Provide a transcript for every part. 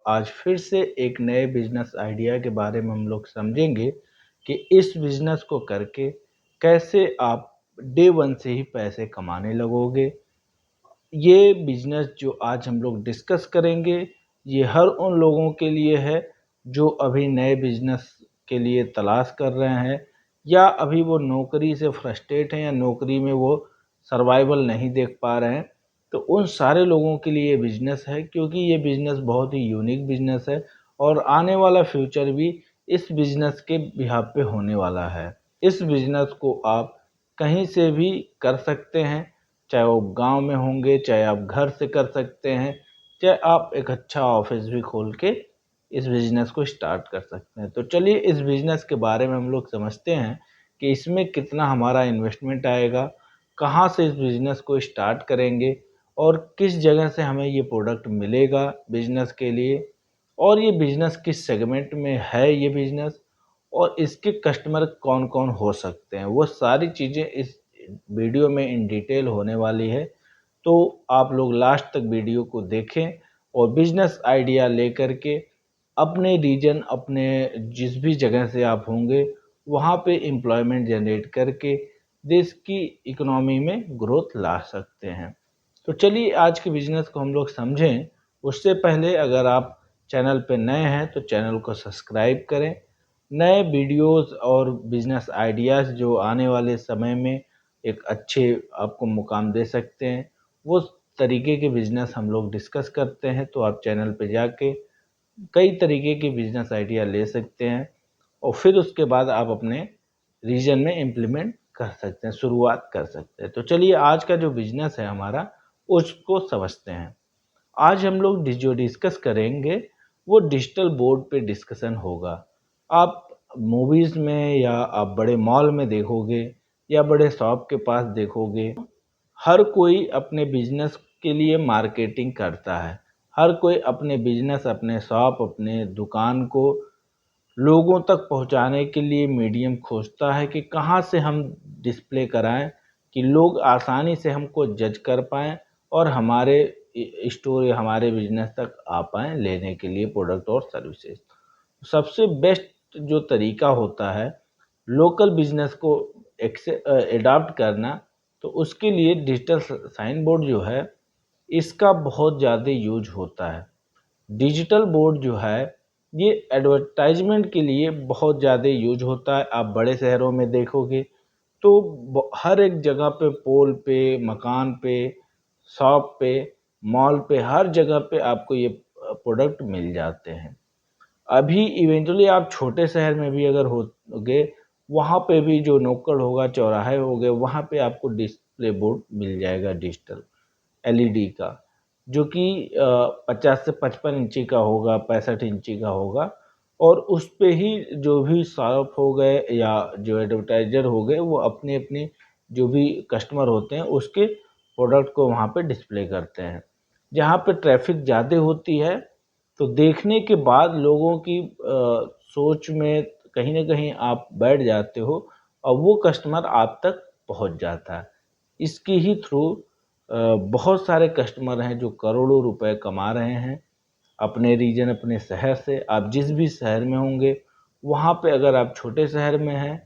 आज फिर से एक नए बिजनेस आइडिया के बारे में हम लोग समझेंगे कि इस बिजनेस को करके कैसे आप डे वन से ही पैसे कमाने लगोगे। ये बिजनेस जो आज हम लोग डिस्कस करेंगे, ये हर उन लोगों के लिए है जो अभी नए बिजनेस के लिए तलाश कर रहे हैं, या अभी वो नौकरी से फ्रस्ट्रेट हैं, या नौकरी में वो सर्वाइवल नहीं देख पा रहे हैं। तो उन सारे लोगों के लिए ये बिजनेस है, क्योंकि ये बिजनेस बहुत ही यूनिक बिजनेस है और आने वाला फ्यूचर भी इस बिजनेस के बिहाफ पे होने वाला है। इस बिजनेस को आप कहीं से भी कर सकते हैं, चाहे वो गांव में होंगे, चाहे आप घर से कर सकते हैं, चाहे आप एक अच्छा ऑफिस भी खोल के इस बिजनेस को स्टार्ट कर सकते हैं। तो चलिए इस बिजनेस के बारे में हम लोग समझते हैं कि इसमें कितना हमारा इन्वेस्टमेंट आएगा, कहाँ से इस बिजनेस को स्टार्ट करेंगे और किस जगह से हमें ये प्रोडक्ट मिलेगा बिजनेस के लिए, और ये बिजनेस किस सेगमेंट में है ये बिजनेस, और इसके कस्टमर कौन कौन हो सकते हैं। वो सारी चीज़ें इस वीडियो में इन डिटेल होने वाली है। तो आप लोग लास्ट तक वीडियो को देखें और बिजनेस आइडिया लेकर के अपने रीजन, अपने जिस भी जगह से आप होंगे वहाँ पे एम्प्लॉयमेंट जनरेट करके देश की इकोनॉमी में ग्रोथ ला सकते हैं। तो चलिए आज के बिजनेस को हम लोग समझें। उससे पहले अगर आप चैनल पे नए हैं तो चैनल को सब्सक्राइब करें। नए वीडियोस और बिजनेस आइडियाज़ जो आने वाले समय में एक अच्छे आपको मुकाम दे सकते हैं, वो तरीके के बिजनेस हम लोग डिस्कस करते हैं। तो आप चैनल पे जाके कई तरीके के बिजनेस आइडिया ले सकते हैं और फिर उसके बाद आप अपने रीजन में इम्प्लीमेंट कर सकते हैं, शुरुआत कर सकते हैं। तो चलिए आज का जो बिजनेस है हमारा, उसको समझते हैं। आज हम लोग जो डिस्कस करेंगे वो डिजिटल बोर्ड पे डिस्कशन होगा। आप मूवीज़ में या आप बड़े मॉल में देखोगे या बड़े शॉप के पास देखोगे, हर कोई अपने बिजनेस के लिए मार्केटिंग करता है। हर कोई अपने बिजनेस, अपने शॉप, अपने दुकान को लोगों तक पहुंचाने के लिए मीडियम खोजता है कि कहाँ से हम डिस्प्ले कराएं कि लोग आसानी से हमको जज कर पाएं और हमारे स्टोर या हमारे बिजनेस तक आ पाएं लेने के लिए प्रोडक्ट और सर्विसेज। सबसे बेस्ट जो तरीका होता है लोकल बिजनेस को एडाप्ट करना, तो उसके लिए डिजिटल साइन बोर्ड जो है इसका बहुत ज़्यादा यूज होता है। डिजिटल बोर्ड जो है ये एडवर्टाइजमेंट के लिए बहुत ज़्यादा यूज होता है। आप बड़े शहरों में देखोगे तो हर एक जगह पे, पोल पे, मकान पे, शॉप पे, मॉल पे, हर जगह पे आपको ये प्रोडक्ट मिल जाते हैं। अभी इवेंचुअली आप छोटे शहर में भी अगर होगे, वहाँ पे भी जो नुक्कड़ होगा, चौराहे हो गए, वहाँ पे आपको डिस्प्ले बोर्ड मिल जाएगा डिजिटल एलईडी का, जो कि 50 से 55 इंची का होगा, 65 इंची का होगा। और उस पे ही जो भी शॉप हो गए या जो एडवर्टाइजर हो गए, वो अपने अपने जो भी कस्टमर होते हैं उसके प्रोडक्ट को वहाँ पे डिस्प्ले करते हैं। जहाँ पे ट्रैफिक ज़्यादा होती है तो देखने के बाद लोगों की सोच में कहीं ना कहीं आप बैठ जाते हो और वो कस्टमर आप तक पहुँच जाता है। इसके ही थ्रू बहुत सारे कस्टमर हैं जो करोड़ों रुपए कमा रहे हैं अपने रीजन, अपने शहर से। आप जिस भी शहर में होंगे वहाँ पे, अगर आप छोटे शहर में हैं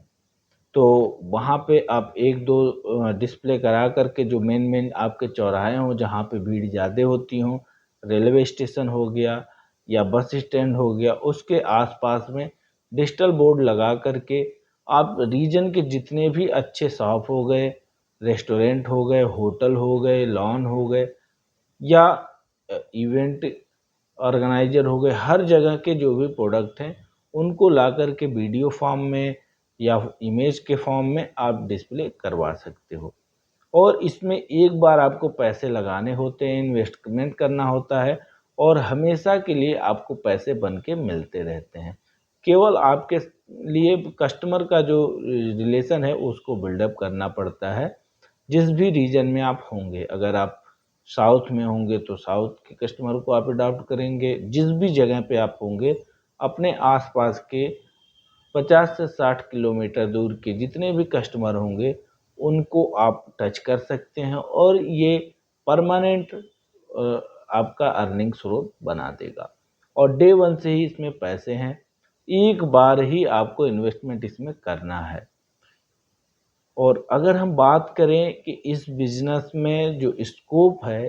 तो वहाँ पे आप एक दो डिस्प्ले करा करके जो मेन मेन आपके चौराहे हों जहाँ पे भीड़ ज़्यादा होती हों, रेलवे स्टेशन हो गया या बस स्टैंड हो गया, उसके आसपास में डिजिटल बोर्ड लगा करके आप रीजन के जितने भी अच्छे शॉप हो गए, रेस्टोरेंट हो गए, होटल हो गए, लॉन हो गए, या इवेंट ऑर्गेनाइजर हो गए, हर जगह के जो भी प्रोडक्ट हैं उनको ला कर के वीडियो फॉर्म में या इमेज के फॉर्म में आप डिस्प्ले करवा सकते हो। और इसमें एक बार आपको पैसे लगाने होते हैं, इन्वेस्टमेंट करना होता है, और हमेशा के लिए आपको पैसे बन के मिलते रहते हैं। केवल आपके लिए कस्टमर का जो रिलेशन है उसको बिल्डअप करना पड़ता है। जिस भी रीजन में आप होंगे, अगर आप साउथ में होंगे तो साउथ के कस्टमर को आप अडॉप्ट करेंगे। जिस भी जगह पे आप होंगे, अपने आसपास के 50 से 60 किलोमीटर दूर के जितने भी कस्टमर होंगे उनको आप टच कर सकते हैं, और ये परमानेंट आपका अर्निंग स्रोत बना देगा। और डे वन से ही इसमें पैसे हैं, एक बार ही आपको इन्वेस्टमेंट इसमें करना है। और अगर हम बात करें कि इस बिजनेस में जो स्कोप है,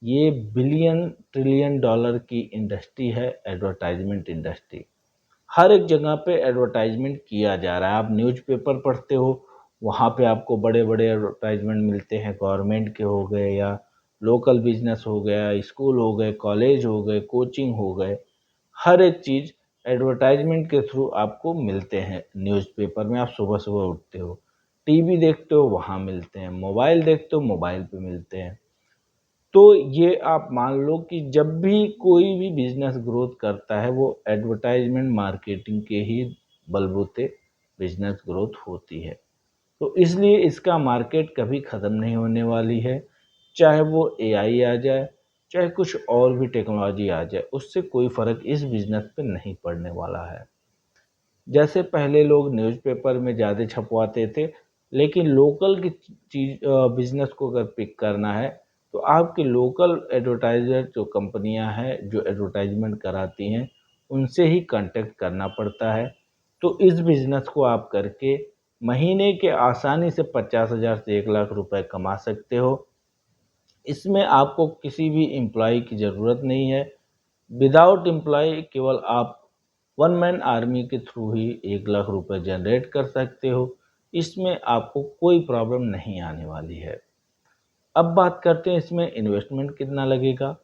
ये बिलियन ट्रिलियन डॉलर की इंडस्ट्री है, एडवर्टाइजमेंट इंडस्ट्री। हर एक जगह पे एडवर्टाइजमेंट किया जा रहा है। आप न्यूज़पेपर पढ़ते हो, वहाँ पे आपको बड़े बड़े एडवर्टाइजमेंट मिलते हैं, गवर्नमेंट के हो गए या लोकल बिजनेस हो गया, स्कूल हो गए, कॉलेज हो गए, कोचिंग हो गए, हर एक चीज़ एडवर्टाइजमेंट के थ्रू आपको मिलते हैं। न्यूज़पेपर में आप सुबह सुबह उठते हो, टीवी देखते हो, वहाँ मिलते हैं, मोबाइल देखते हो, मोबाइल पे मिलते हैं। तो ये आप मान लो कि जब भी कोई भी बिजनेस ग्रोथ करता है, वो एडवर्टाइजमेंट मार्केटिंग के ही बलबूते बिजनेस ग्रोथ होती है। तो इसलिए इसका मार्केट कभी ख़त्म नहीं होने वाली है। चाहे वो एआई आ जाए, चाहे कुछ और भी टेक्नोलॉजी आ जाए, उससे कोई फ़र्क इस बिजनेस पे नहीं पड़ने वाला है। जैसे पहले लोग न्यूज़पेपर में ज़्यादा छपवाते थे, लेकिन लोकल की चीज़ बिजनेस को अगर पिक करना है, तो आपके लोकल एडवर्टाइज़र जो कंपनियां हैं, जो एडवर्टाइजमेंट कराती हैं, उनसे ही कांटेक्ट करना पड़ता है। तो इस बिजनेस को आप करके महीने के आसानी से 50,000 से 1 लाख रुपए कमा सकते हो। इसमें आपको किसी भी एम्प्लॉय की ज़रूरत नहीं है। विदाउट एम्प्लॉय केवल आप वन मैन आर्मी के थ्रू ही 1 लाख रुपए जनरेट कर सकते हो। इसमें आपको कोई प्रॉब्लम नहीं आने वाली है। अब बात करते हैं इसमें इन्वेस्टमेंट कितना लगेगा।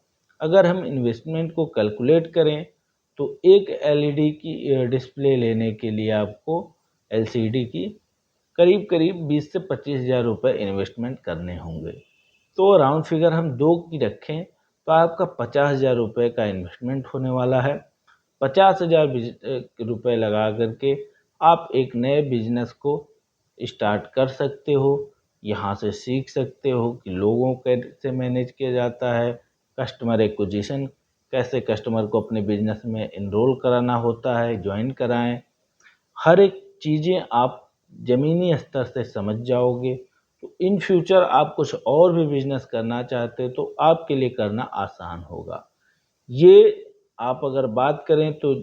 अगर हम इन्वेस्टमेंट को कैलकुलेट करें, तो एक एलईडी की डिस्प्ले लेने के लिए आपको एलसीडी की करीब करीब 20 से 25,000 रुपये इन्वेस्टमेंट करने होंगे। तो राउंड फिगर हम 2 की रखें, तो आपका 50,000 रुपये का इन्वेस्टमेंट होने वाला है। 50,000 रुपये लगा करके आप एक नए बिजनेस को स्टार्ट कर सकते हो। यहाँ से सीख सकते हो कि लोगों कैसे मैनेज किया जाता है, कस्टमर एक्विजिशन कैसे कस्टमर को अपने बिजनेस में इनरोल कराना होता है, ज्वाइन कराएं। हर एक चीज़ें आप ज़मीनी स्तर से समझ जाओगे। तो इन फ्यूचर आप कुछ और भी बिजनेस करना चाहते हो, तो आपके लिए करना आसान होगा। ये आप अगर बात करें तो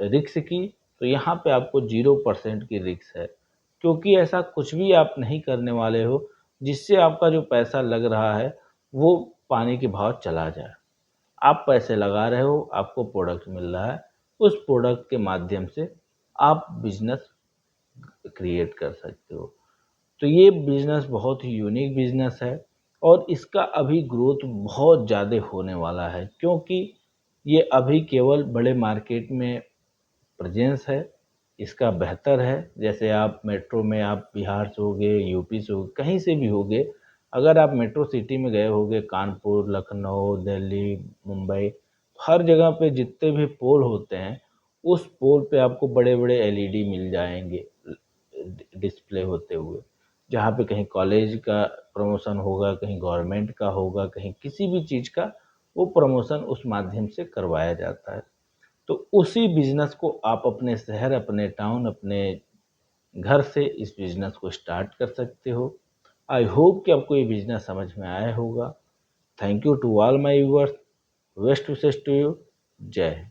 रिस्क की, तो यहाँ पे आपको 0% की रिस्क है, क्योंकि ऐसा कुछ भी आप नहीं करने वाले हो जिससे आपका जो पैसा लग रहा है वो पानी के भाव चला जाए। आप पैसे लगा रहे हो, आपको प्रोडक्ट मिल रहा है, उस प्रोडक्ट के माध्यम से आप बिजनेस क्रिएट कर सकते हो। तो ये बिज़नेस बहुत ही यूनिक बिज़नेस है, और इसका अभी ग्रोथ बहुत ज़्यादा होने वाला है, क्योंकि ये अभी केवल बड़े मार्केट में प्रेजेंस है, इसका बेहतर है। जैसे आप मेट्रो में आप बिहार से होगे, यूपी से होगे, कहीं से भी होगे, अगर आप मेट्रो सिटी में गए होगे, कानपुर, लखनऊ, दिल्ली, मुंबई, हर जगह पे जितने भी पोल होते हैं, उस पोल पे आपको बड़े बड़े एलईडी मिल जाएंगे डिस्प्ले होते हुए। जहाँ पे कहीं कॉलेज का प्रमोशन होगा, कहीं गवर्नमेंट का होगा, कहीं किसी भी चीज़ का वो प्रमोशन उस माध्यम से करवाया जाता है। तो उसी बिजनेस को आप अपने शहर, अपने टाउन, अपने घर से इस बिजनेस को स्टार्ट कर सकते हो। आई होप कि आपको ये बिजनेस समझ में आया होगा। Thank you to all my viewers. Best wishes to you. जय हिंद।